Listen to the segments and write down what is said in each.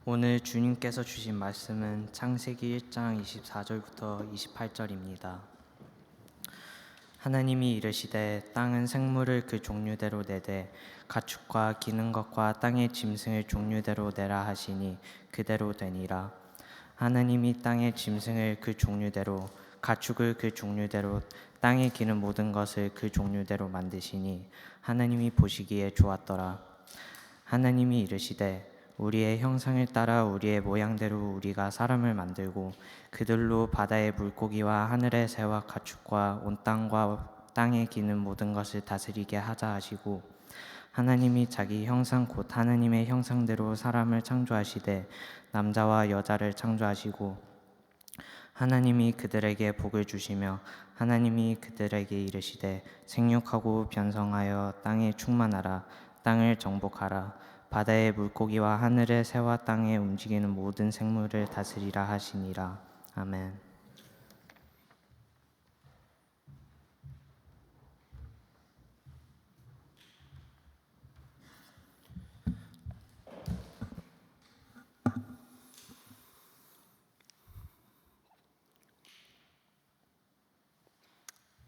오늘 주님께서 주신 말씀은 창세기 1장 24절부터 28절입니다. 하나님이 이르시되 땅은 생물을 그 종류대로 내되 가축과 기는 것과 땅의 짐승을 종류대로 내라 하시니 그대로 되니라. 하나님이 땅의 짐승을 그 종류대로 가축을 그 종류대로 땅에 기는 모든 것을 그 종류대로 만드시니 하나님이 보시기에 좋았더라. 하나님이 이르시되 우리의 형상을 따라 우리의 모양대로 우리가 사람을 만들고 그들로 바다의 물고기와 하늘의 새와 가축과 온 땅과 땅에 기는 모든 것을 다스리게 하자 하시고, 하나님이 자기 형상 곧 하나님의 형상대로 사람을 창조하시되 남자와 여자를 창조하시고, 하나님이 그들에게 복을 주시며 하나님이 그들에게 이르시되 생육하고 번성하여 땅에 충만하라. 땅을 정복하라. 바다의 물고기와 하늘의 새와 땅에 움직이는 모든 생물을 다스리라 하시니라. 아멘.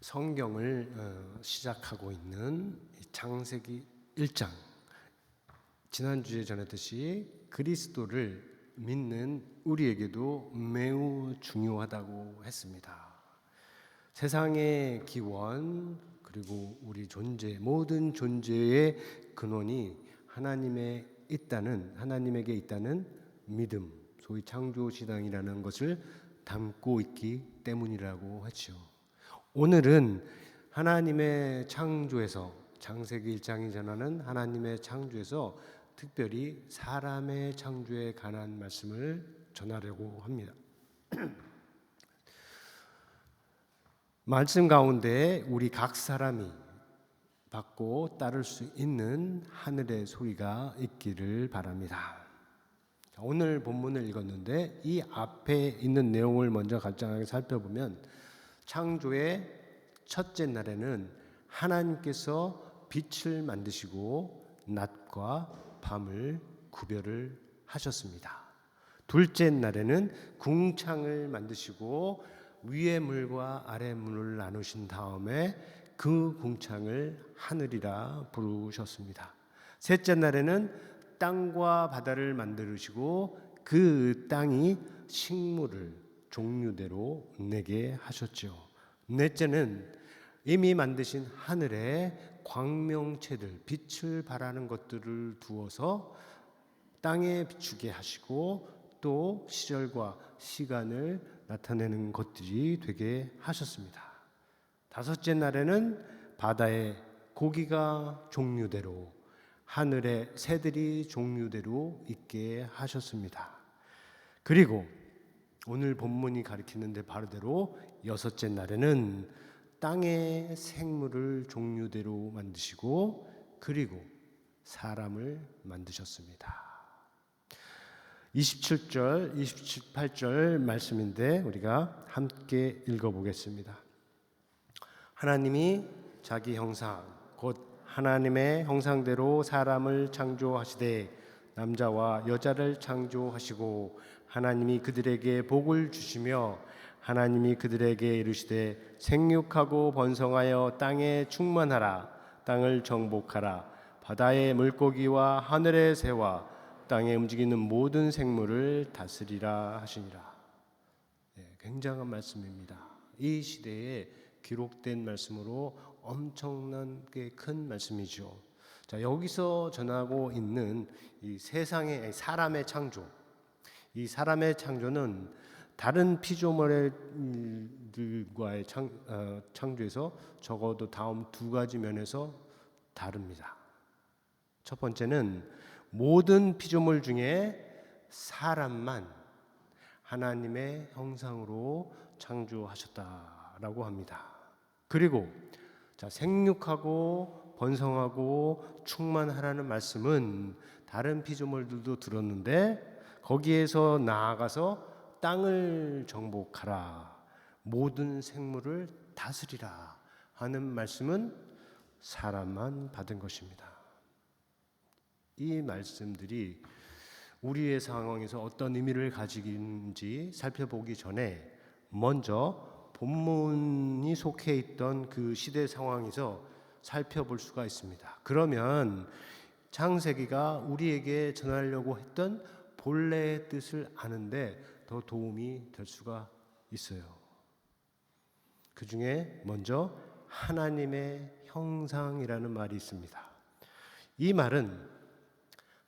성경을 시작하고 있는 창세기 1장, 지난주에 전했듯이 그리스도를 믿는 우리에게도 매우 중요하다고 했습니다. 세상의 기원 그리고 우리 존재, 모든 존재의 근원이 하나님에게 있다는 믿음, 소위 창조신앙이라는 것을 담고 있기 때문이라고 하죠. 오늘은 하나님의 창조에서, 창세기 1장이 전하는 하나님의 창조에서 특별히 사람의 창조에 관한 말씀을 전하려고 합니다. 말씀 가운데 우리 각 사람이 받고 따를 수 있는 하늘의 소리가 있기를 바랍니다. 오늘 본문을 읽었는데 이 앞에 있는 내용을 먼저 간단하게 살펴보면, 창조의 첫째 날에는 하나님께서 빛을 만드시고 낮과 밤을 구별을 하셨습니다. 둘째 날에는 궁창을 만드시고 위의 물과 아래 물을 나누신 다음에 그 궁창을 하늘이라 부르셨습니다. 셋째 날에는 땅과 바다를 만드시고 그 땅이 식물을 종류대로 내게 하셨죠. 넷째는 이미 만드신 하늘에 광명체들, 빛을 발하는 것들을 두어서 땅에 비추게 하시고 또 시절과 시간을 나타내는 것들이 되게 하셨습니다. 다섯째 날에는 바다의 고기가 종류대로, 하늘의 새들이 종류대로 있게 하셨습니다. 그리고 오늘 본문이 가리키는데 바로대로 여섯째 날에는 땅의 생물을 종류대로 만드시고 그리고 사람을 만드셨습니다. 27절, 28절 말씀인데 우리가 함께 읽어보겠습니다. 하나님이 자기 형상 곧 하나님의 형상대로 사람을 창조하시되 남자와 여자를 창조하시고 하나님이 그들에게 복을 주시며 하나님이 그들에게 이르시되 생육하고 번성하여 땅에 충만하라. 땅을 정복하라. 바다의 물고기와 하늘의 새와 땅에 움직이는 모든 생물을 다스리라 하시니라. 굉장한 말씀입니다. 이 시대에 기록된 말씀으로 엄청나게 큰 말씀이죠. 자, 여기서 전하고 있는 이 세상의 사람의 창조, 이 사람의 창조는 다른 피조물들과의 창조에서 적어도 다음 두 가지 면에서 다릅니다. 첫 번째는 모든 피조물 중에 사람만 하나님의 형상으로 창조하셨다라고 합니다. 그리고 생육하고 번성하고 충만하라는 말씀은 다른 피조물들도 들었는데 거기에서 나아가서 땅을 정복하라, 모든 생물을 다스리라 하는 말씀은 사람만 받은 것입니다. 이 말씀들이 우리의 상황에서 어떤 의미를 가지는지 살펴보기 전에 먼저 본문이 속해 있던 그 시대 상황에서 살펴볼 수가 있습니다. 그러면 창세기가 우리에게 전하려고 했던 본래의 뜻을 아는데 더 도움이 될 수가 있어요. 그 중에 먼저 하나님의 형상이라는 말이 있습니다. 이 말은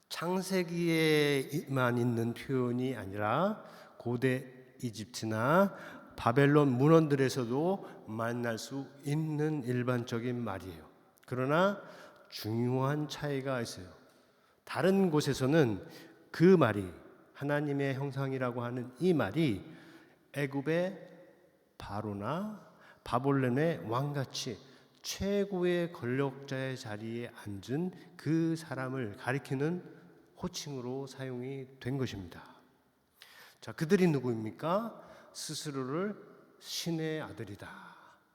창세기에만 있는 표현이 아니라 고대 이집트나 바벨론 문헌들에서도 만날 수 있는 일반적인 말이에요. 그러나 중요한 차이가 있어요. 다른 곳에서는 그 말이 하나님의 형상이라고 하는 이 말이 애굽의 바로나 바벨론의 왕같이 최고의 권력자의 자리에 앉은 그 사람을 가리키는 호칭으로 사용이 된 것입니다. 자, 그들이 누구입니까? 스스로를 신의 아들이다.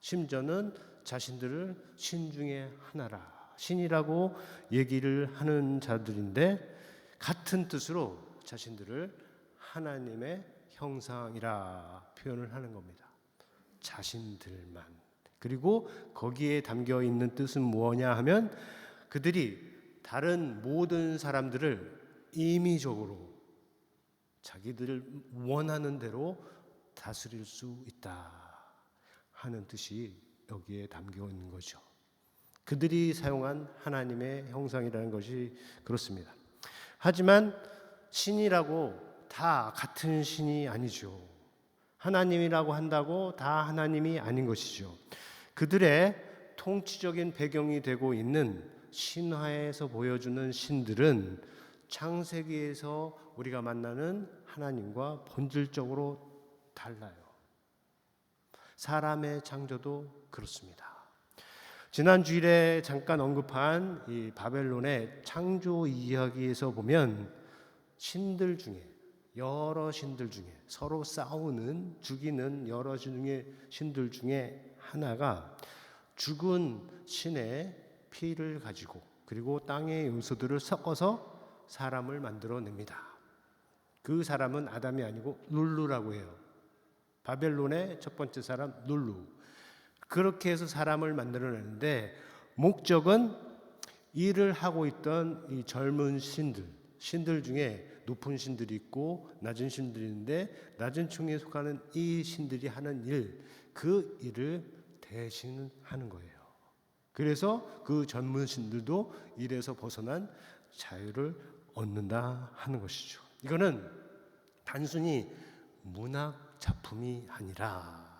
심지어는 자신들을 신 중에 하나라. 신이라고 얘기를 하는 자들인데 같은 뜻으로 자신들을 하나님의 형상이라 표현을 하는 겁니다. 자신들만. 그리고 거기에 담겨 있는 뜻은 무엇냐 하면 그들이 다른 모든 사람들을 임의적으로 자기들 원하는 대로 다스릴 수 있다 하는 뜻이 여기에 담겨 있는 거죠. 그들이 사용한 하나님의 형상이라는 것이 그렇습니다. 하지만 신이라고 다 같은 신이 아니죠. 하나님이라고 한다고 다 하나님이 아닌 것이죠. 그들의 통치적인 배경이 되고 있는 신화에서 보여주는 신들은 창세기에서 우리가 만나는 하나님과 본질적으로 달라요. 사람의 창조도 그렇습니다. 지난 주일에 잠깐 언급한 이 바벨론의 창조 이야기에서 보면 신들 중에 여러 신들 중에 서로 싸우는 죽이는 여러 신들 중에 하나가 죽은 신의 피를 가지고 그리고 땅의 요소들을 섞어서 사람을 만들어냅니다. 그 사람은 아담이 아니고 룰루라고 해요. 바벨론의 첫 번째 사람 룰루. 그렇게 해서 사람을 만들어내는데 목적은 일을 하고 있던 이 젊은 신들 중에 높은 신들이 있고 낮은 신들이 있는데 낮은 층에 속하는 이 신들이 하는 일, 그 일을 대신하는 거예요. 그래서 그 젊은 신들도 일에서 벗어난 자유를 얻는다 하는 것이죠. 이거는 단순히 문학 작품이 아니라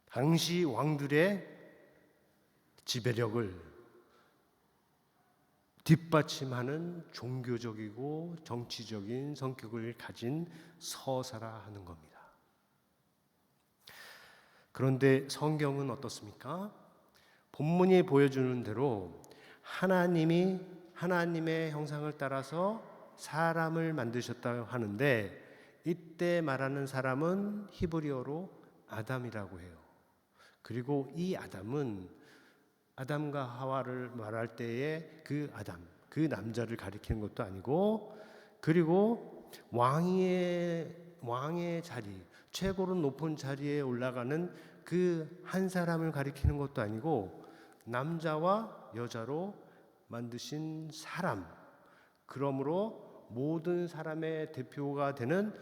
당시 왕들의 지배력을 뒷받침하는 종교적이고 정치적인 성격을 가진 서사라 하는 겁니다. 그런데 성경은 어떻습니까? 본문이 보여주는 대로 하나님이 하나님의 형상을 따라서 사람을 만드셨다고 하는데 이때 말하는 사람은 히브리어로 아담이라고 해요. 그리고 이 아담은 아담과 하와를 말할 때의 그 아담, 그 남자를 가리키는 것도 아니고 그리고 왕의 자리, 최고로 높은 자리에 올라가는 그 한 사람을 가리키는 것도 아니고 남자와 여자로 만드신 사람, 그러므로 모든 사람의 대표가 되는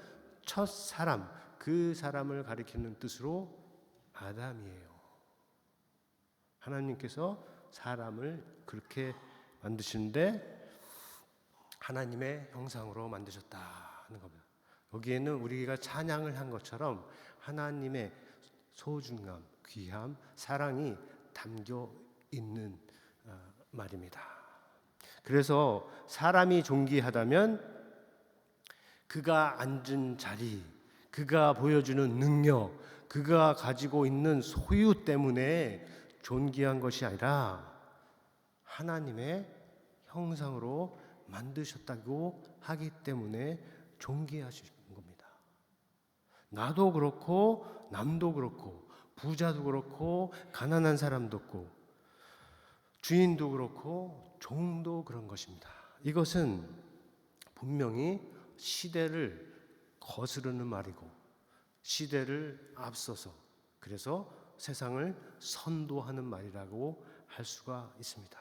첫 사람, 그 사람을 가리키는 뜻으로 아담이에요. 하나님께서 사람을 그렇게 만드시는데 하나님의 형상으로 만드셨다는 겁니다. 여기에는 우리가 찬양을 한 것처럼 하나님의 소중함, 귀함, 사랑이 담겨 있는 말입니다. 그래서 사람이 존귀하다면 그가 앉은 자리, 그가 보여주는 능력, 그가 가지고 있는 소유 때문에 존귀한 것이 아니라 하나님의 형상으로 만드셨다고 하기 때문에 존귀하신 겁니다. 나도 그렇고 남도 그렇고 부자도 그렇고 가난한 사람도 그렇고 주인도 그렇고 종도 그런 것입니다. 이것은 분명히 시대를 거스르는 말이고 시대를 앞서서 그래서 세상을 선도하는 말이라고 할 수가 있습니다.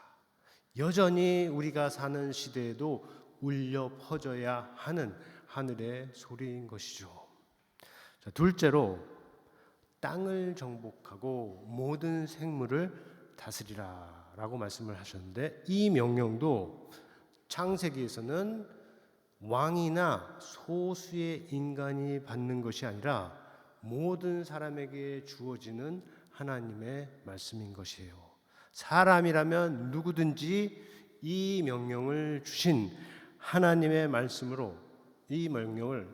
여전히 우리가 사는 시대에도 울려 퍼져야 하는 하늘의 소리인 것이죠. 자, 둘째로 땅을 정복하고 모든 생물을 다스리라 라고 말씀을 하셨는데, 이 명령도 창세기에서는 왕이나 소수의 인간이 받는 것이 아니라 모든 사람에게 주어지는 하나님의 말씀인 것이에요. 사람이라면 누구든지 이 명령을 주신 하나님의 말씀으로, 이 명령을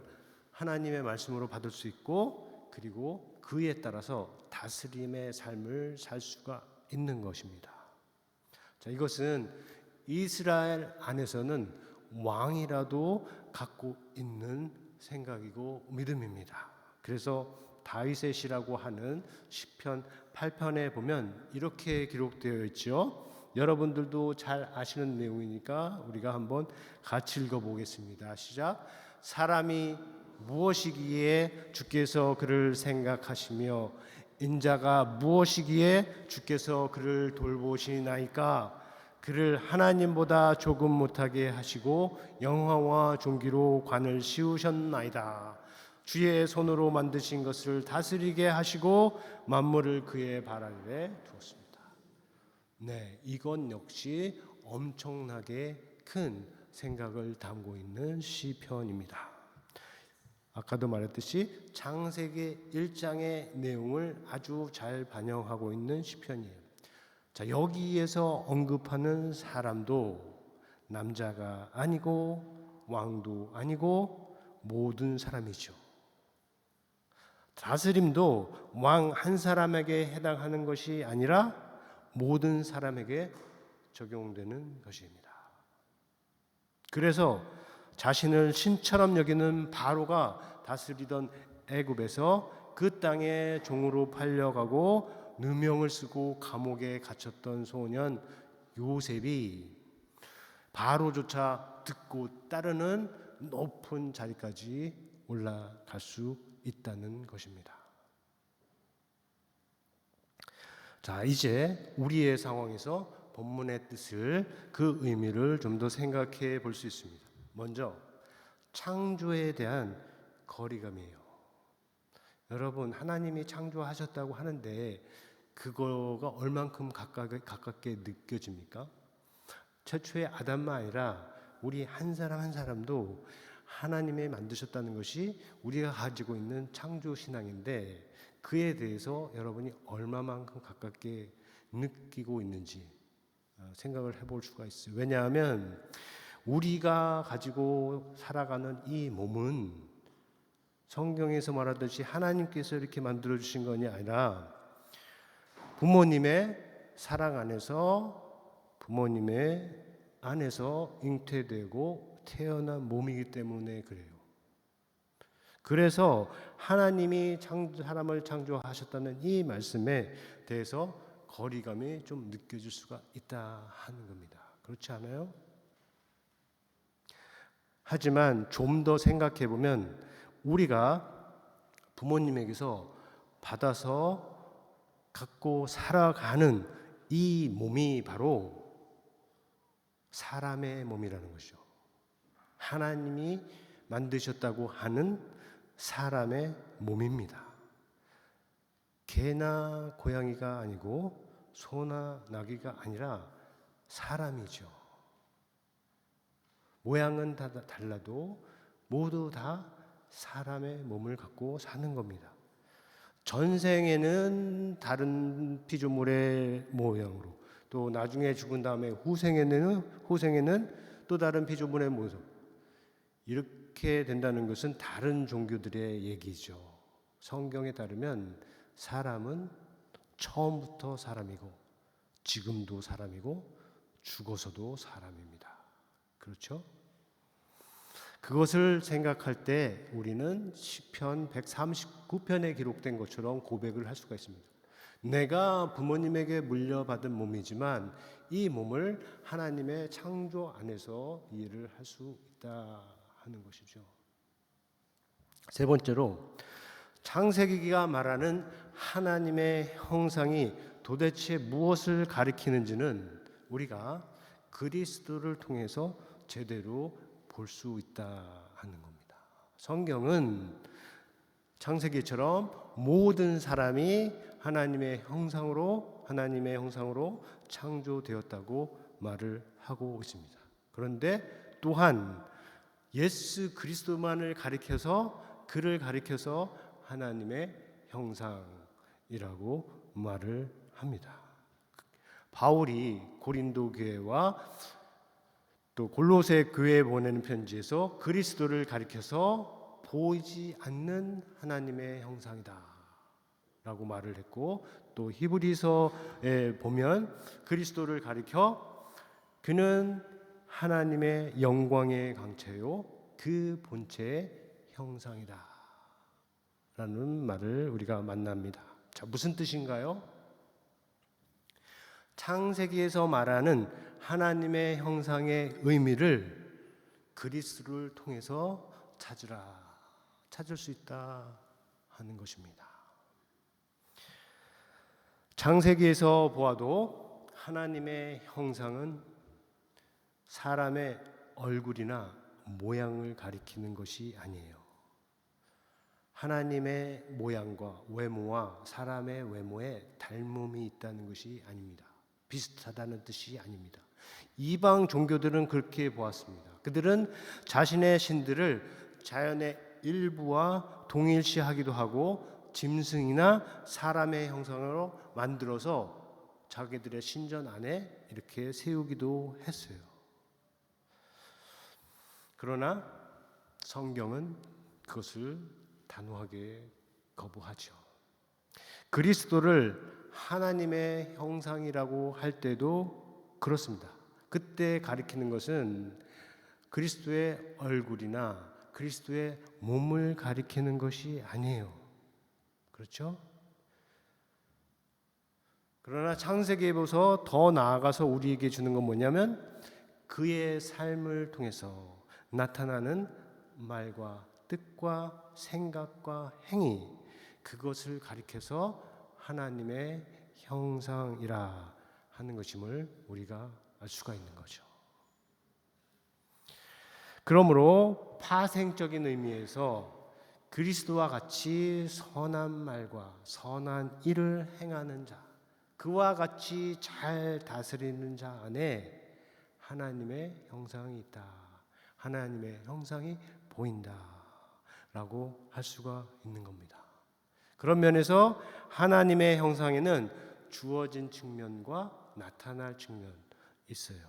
하나님의 말씀으로 받을 수 있고, 그리고 그에 따라서 다스림의 삶을 살 수가 있는 것입니다. 자, 이것은 이스라엘 안에서는 왕이라도 갖고 있는 생각이고 믿음입니다. 그래서 다윗의 시라고 하는 시편 8편에 보면 이렇게 기록되어 있죠. 여러분들도 잘 아시는 내용이니까 우리가 한번 같이 읽어보겠습니다. 시작. 사람이 무엇이기에 주께서 그를 생각하시며 인자가 무엇이기에 주께서 그를 돌보시나이까. 그를 하나님보다 조금 못하게 하시고 영화와 존귀로 관을 씌우셨나이다. 주의 손으로 만드신 것을 다스리게 하시고 만물을 그의 발 아래 두었습니다. 네, 이건 역시 엄청나게 큰 생각을 담고 있는 시편입니다. 아까도 말했듯이 창세기 1장의 내용을 아주 잘 반영하고 있는 시편이에요. 자, 여기에서 언급하는 사람도 남자가 아니고 왕도 아니고 모든 사람이죠. 다스림도 왕 한 사람에게 해당하는 것이 아니라 모든 사람에게 적용되는 것입니다. 그래서 자신을 신처럼 여기는 바로가 다스리던 애굽에서 그 땅에 종으로 팔려가고 누명을 쓰고 감옥에 갇혔던 소년 요셉이 바로조차 듣고 따르는 높은 자리까지 올라갈 수 있다는 것입니다. 자, 이제 우리의 상황에서 본문의 뜻을, 그 의미를 좀 더 생각해 볼 수 있습니다. 먼저 창조에 대한 거리감이에요. 여러분, 하나님이 창조하셨다고 하는데 그거가 얼만큼 가깝게 느껴집니까? 최초의 아담만 아니라 우리 한 사람 한 사람도 하나님이 만드셨다는 것이 우리가 가지고 있는 창조 신앙인데, 그에 대해서 여러분이 얼마만큼 가깝게 느끼고 있는지 생각을 해볼 수가 있어요. 왜냐하면 우리가 가지고 살아가는 이 몸은 성경에서 말하듯이 하나님께서 이렇게 만들어주신 것이 아니라 부모님의 사랑 안에서, 부모님의 안에서 잉태되고 태어난 몸이기 때문에 그래요. 그래서 하나님이 사람을 창조하셨다는 이 말씀에 대해서 거리감이 좀 느껴질 수가 있다 하는 겁니다. 그렇지 않아요? 하지만 좀 더 생각해 보면 우리가 부모님에게서 받아서 갖고 살아가는 이 몸이 바로 사람의 몸이라는 것이죠. 하나님이 만드셨다고 하는 사람의 몸입니다. 개나 고양이가 아니고 소나 나귀가 아니라 사람이죠. 모양은 다 달라도 모두 다 사람의 몸을 갖고 사는 겁니다. 전생에는 다른 피조물의 모양으로, 또 나중에 죽은 다음에 후생에는 또 다른 피조물의 모습, 이렇게 된다는 것은 다른 종교들의 얘기죠. 성경에 따르면 사람은 처음부터 사람이고 지금도 사람이고 죽어서도 사람입니다. 그렇죠? 그것을 생각할 때 우리는 시편 139편에 기록된 것처럼 고백을 할 수가 있습니다. 내가 부모님에게 물려받은 몸이지만 이 몸을 하나님의 창조 안에서 일을 할 수 있다 하는 것이죠. 세 번째로 창세기가 말하는 하나님의 형상이 도대체 무엇을 가리키는지는 우리가 그리스도를 통해서 제대로 볼 수 있다 하는 겁니다. 성경은 창세기처럼 모든 사람이 하나님의 형상으로 창조되었다고 말을 하고 있습니다. 그런데 또한 예수 그리스도만을 가리켜서 그를 가리켜서 하나님의 형상이라고 말을 합니다. 바울이 고린도 교회와 또 골로새 교회에 보내는 편지에서 그리스도를 가리켜서 보이지 않는 하나님의 형상이다 라고 말을 했고, 또 히브리서에 보면 그리스도를 가리켜 그는 하나님의 영광의 강체요 그 본체의 형상이다 라는 말을 우리가 만납니다. 자, 무슨 뜻인가요? 창세기에서 말하는 하나님의 형상의 의미를 그리스도를 통해서 찾을 수 있다 하는 것입니다. 창세기에서 보아도 하나님의 형상은 사람의 얼굴이나 모양을 가리키는 것이 아니에요. 하나님의 모양과 외모와 사람의 외모에 닮음이 있다는 것이 아닙니다. 비슷하다는 뜻이 아닙니다. 이방 종교들은 그렇게 보았습니다. 그들은 자신의 신들을 자연의 일부와 동일시하기도 하고 짐승이나 사람의 형상으로 만들어서 자기들의 신전 안에 이렇게 세우기도 했어요. 그러나 성경은 그것을 단호하게 거부하죠. 그리스도를 하나님의 형상이라고 할 때도 그렇습니다. 그때 가리키는 것은 그리스도의 얼굴이나 그리스도의 몸을 가리키는 것이 아니에요. 그렇죠? 그러나 창세기에서 더 나아가서 우리에게 주는 건 뭐냐면 그의 삶을 통해서 나타나는 말과 뜻과 생각과 행위, 그것을 가리켜서 하나님의 형상이라 하는 것임을 우리가 알 수가 있는 거죠. 그러므로 파생적인 의미에서 그리스도와 같이 선한 말과 선한 일을 행하는 자, 그와 같이 잘 다스리는 자 안에 하나님의 형상이 있다, 하나님의 형상이 보인다 라고 할 수가 있는 겁니다. 그런 면에서 하나님의 형상에는 주어진 측면과 나타날 측면이 있어요.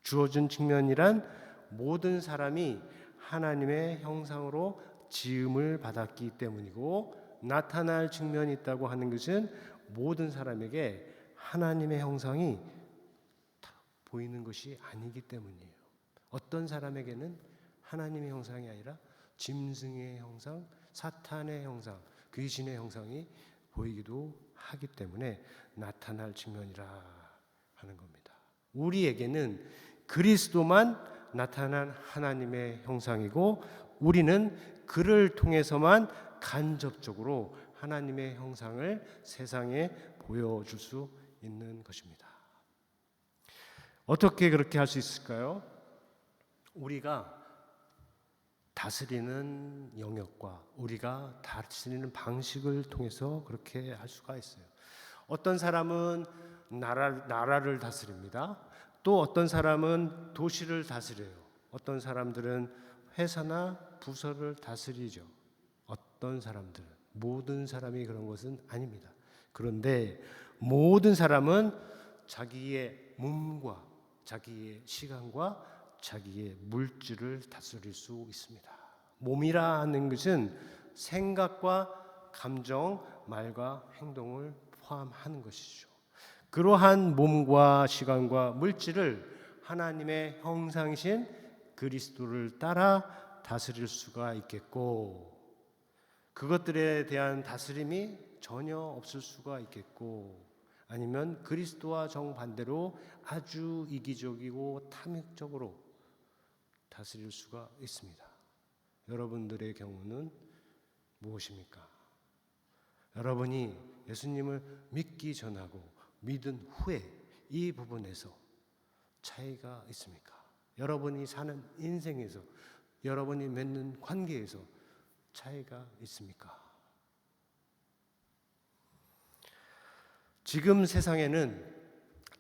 주어진 측면이란 모든 사람이 하나님의 형상으로 지음을 받았기 때문이고, 나타날 측면이 있다고 하는 것은 모든 사람에게 하나님의 형상이 보이는 것이 아니기 때문이에요. 어떤 사람에게는 하나님의 형상이 아니라 짐승의 형상, 사탄의 형상, 귀신의 형상이 보이기도 하기 때문에 나타날 측면이라 하는 겁니다. 우리에게는 그리스도만 나타난 하나님의 형상이고, 우리는 그를 통해서만 간접적으로 하나님의 형상을 세상에 보여줄 수 있는 것입니다. 어떻게 그렇게 할 수 있을까요? 우리가 다스리는 영역과 우리가 다스리는 방식을 통해서 그렇게 할 수가 있어요. 어떤 사람은 나라를 다스립니다. 또 어떤 사람은 도시를 다스려요. 어떤 사람들은 회사나 부서를 다스리죠. 어떤 사람들은, 모든 사람이 그런 것은 아닙니다. 그런데 모든 사람은 자기의 몸과 자기의 시간과 자기의 물질을 다스릴 수 있습니다. 몸이라 하는 것은 생각과 감정, 말과 행동을 포함하는 것이죠. 그러한 몸과 시간과 물질을 하나님의 형상이신 그리스도를 따라 다스릴 수가 있겠고, 그것들에 대한 다스림이 전혀 없을 수가 있겠고, 아니면 그리스도와 정반대로 아주 이기적이고 탐욕적으로 다스릴 수가 있습니다. 여러분들의 경우는 무엇입니까? 여러분이 예수님을 믿기 전하고 믿은 후에 이 부분에서 차이가 있습니까? 여러분이 사는 인생에서, 여러분이 맺는 관계에서 차이가 있습니까? 지금 세상에는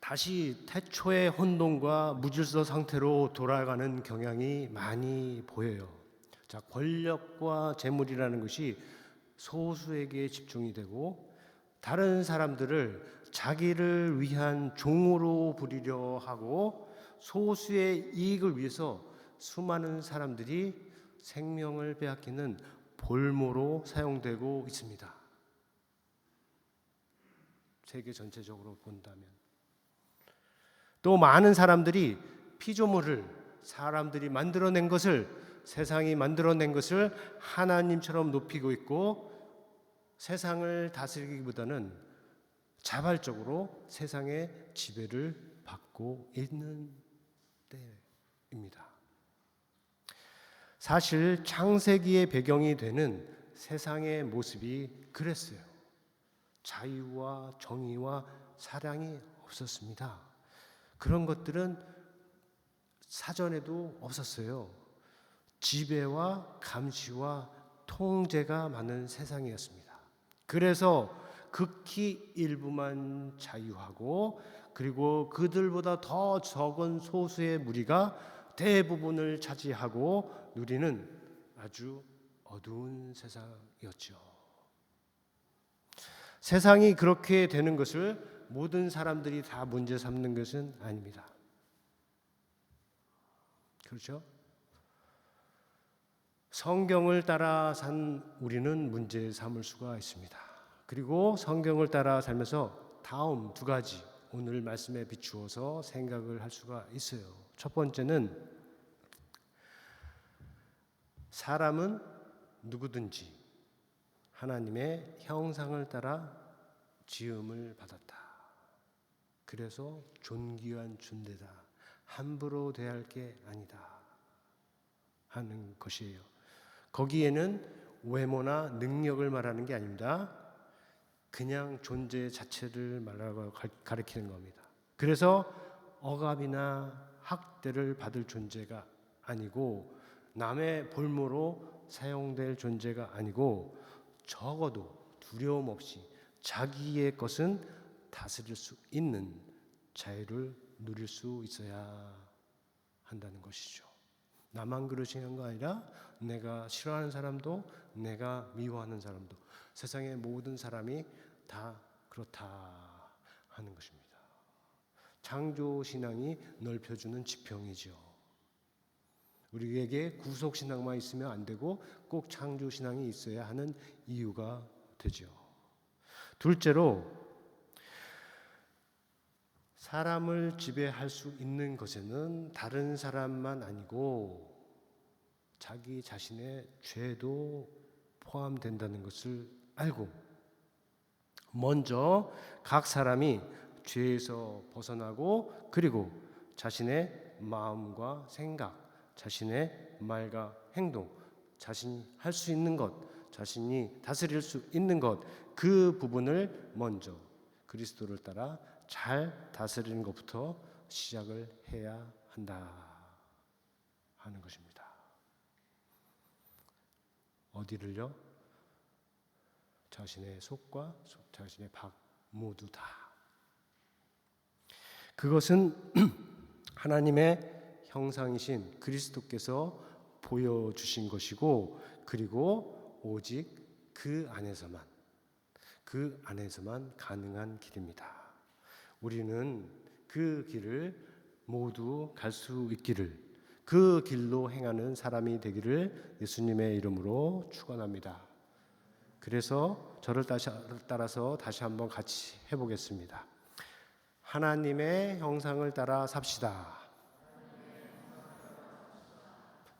다시 태초의 혼돈과 무질서 상태로 돌아가는 경향이 많이 보여요. 자, 권력과 재물이라는 것이 소수에게 집중이 되고 다른 사람들을 자기를 위한 종으로 부리려 하고 소수의 이익을 위해서 수많은 사람들이 생명을 빼앗기는 볼모로 사용되고 있습니다. 세계 전체적으로 본다면 또 많은 사람들이 피조물을 사람들이 만들어낸 것을 세상이 만들어낸 것을 하나님처럼 높이고 있고 세상을 다스리기보다는 자발적으로 세상의 지배를 받고 있는 때입니다. 사실 창세기의 배경이 되는 세상의 모습이 그랬어요. 자유와 정의와 사랑이 없었습니다. 그런 것들은 사전에도 없었어요. 지배와 감시와 통제가 많은 세상이었습니다. 그래서 극히 일부만 자유하고 그리고 그들보다 더 적은 소수의 무리가 대부분을 차지하고 누리는 아주 어두운 세상이었죠. 세상이 그렇게 되는 것을 모든 사람들이 다 문제 삼는 것은 아닙니다. 그렇죠? 성경을 따라 산 우리는 문제 삼을 수가 있습니다. 그리고 성경을 따라 살면서 다음 두 가지 오늘 말씀에 비추어서 생각을 할 수가 있어요. 첫 번째는 사람은 누구든지 하나님의 형상을 따라 지음을 받았다. 그래서 존귀한 존재다. 함부로 대할 게 아니다. 하는 것이에요. 거기에는 외모나 능력을 말하는 게 아닙니다. 그냥 존재 자체를 말하고 가리키는 겁니다. 그래서 억압이나 학대를 받을 존재가 아니고 남의 볼모로 사용될 존재가 아니고 적어도 두려움 없이 자기의 것은 다스릴 수 있는 자유를 누릴 수 있어야 한다는 것이죠. 나만 그러시는 거 아니라 내가 싫어하는 사람도 내가 미워하는 사람도 세상의 모든 사람이 다 그렇다 하는 것입니다. 창조신앙이 넓혀주는 지평이죠. 우리에게 구속신앙만 있으면 안 되고 꼭 창조신앙이 있어야 하는 이유가 되죠. 둘째로 사람을 지배할 수 있는 것에는 다른 사람만 아니고 자기 자신의 죄도 포함된다는 것을 알고 먼저 각 사람이 죄에서 벗어나고 그리고 자신의 마음과 생각, 자신의 말과 행동, 자신이 할 수 있는 것, 자신이 다스릴 수 있는 것, 그 부분을 먼저 그리스도를 따라 잘 다스리는 것부터 시작을 해야 한다 하는 것입니다. 어디를요? 자신의 속과 자신의 박 모두 다. 그것은 하나님의 형상이신 그리스도께서 보여주신 것이고 그리고 오직 그 안에서만 가능한 길입니다. 우리는 그 길을 모두 갈 수 있기를 그 길로 행하는 사람이 되기를 예수님의 이름으로 축원합니다. 그래서 저를 따라서 다시 한번 같이 해보겠습니다. 하나님의 형상을 따라 삽시다.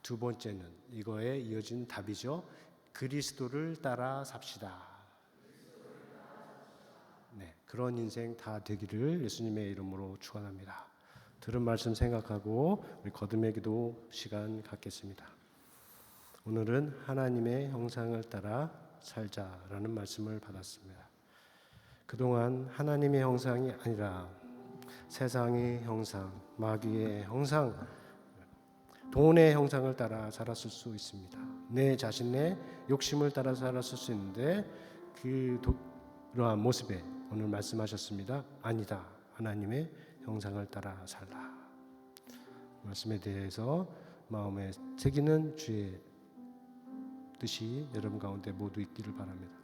두 번째는 이거에 이어진 답이죠. 그리스도를 따라 삽시다. 네, 그런 인생 다 되기를 예수님의 이름으로 축원합니다. 들은 말씀 생각하고 우리 거듭의 기도 시간 갖겠습니다. 오늘은 하나님의 형상을 따라 살자라는 말씀을 받았습니다. 그동안 하나님의 형상이 아니라 세상의 형상, 마귀의 형상, 돈의 형상을 따라 살았을 수 있습니다. 내 자신의 욕심을 따라 살았을 수 있는데 그러한 모습에 오늘 말씀하셨습니다. 아니다. 하나님의 형상을 따라 살라. 말씀에 대해서 마음에 새기는 주의 뜻이 여러분 가운데 모두 있기를 바랍니다.